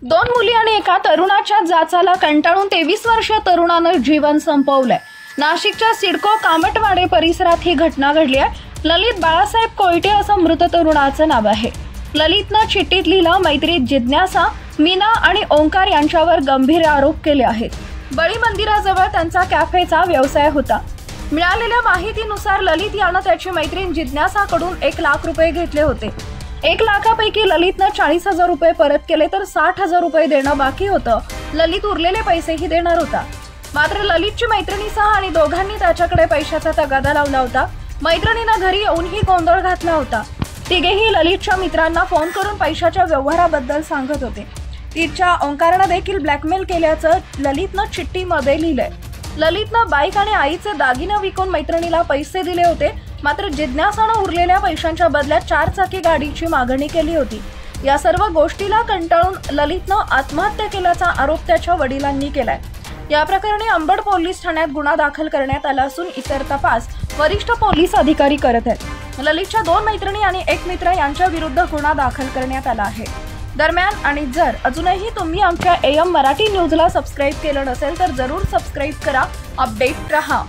दोन मुली आणि एका तरुणाच्या जाचाला कंटाळून 23 वर्षीय तरुणानं जीवन संपवलंय। नाशिकच्या सिडको कामटवाडे परिसरात ही घटना घडली आहे। ललित बाळासाहेब कोयटे असं मृत तरुणाचं नाव आहे। ललितनं चिठ्ठीत लिहिलं, मैत्रीण जिज्ञासा, मीना आणि ओंकार यांच्यावर गंभीर आरोप केले आहेत। बळी मंदिराजवळ त्यांचा कॅफेचा व्यवसाय होता। मिळालेल्या माहितीनुसार ललित यानं त्याची मैत्रीण जिज्ञासाकडून 1 लाख रुपये घेतले होते। 1 लाखापैकी ललितनं 40,000 रुपये परत केले तर 60,000 रुपये देणं बाकी होतं। ललित उरलेले पैसेही देणार होता, मात्र ललितची मैत्रिणीसह आणि दोघांनी त्याच्याकडे पैशाचा तगादा लावला होता। मैत्रिणीनं घरी येऊनही गोंधळ घातला होता। तिघेही ललितच्या मित्रांना फोन करून पैशाच्या व्यवहाराबद्दल सांगत होते। तिच्या ओंकारनं देखील ब्लॅकमेल केल्याचं ललितनं चिठ्ठीमध्ये लिहिलंय। ललितनं बाईक आणि आईचे दागिने विकून मैत्रिणीला पैसे दिले होते, मात्र जिज्ञासानं उरलेल्या पैशांच्या बदल्यात 4 चाकी गाडीची मागणी केली होती। या सर्व गोष्टीला कंटाळून ललितनं आत्महत्या केल्याचा आरोप त्याच्या वडिलांनी केलाय। या प्रकरणी अंबड पोलीस ठाण्यात गुन्हा दाखल करण्यात आला असून इतर तपास वरिष्ठ पोलीस अधिकारी करत आहेत। ललितच्या 2 मैत्रिणी आणि 1 मित्र यांच्या विरुद्ध गुन्हा दाखल करण्यात आला आहे। दरम्यान आणि जर अजूनही तुम्ही आमच्या AM मराठी न्यूजला सबस्क्राईब केलं नसेल तर जरूर सबस्क्राईब करा, अपडेट रहा।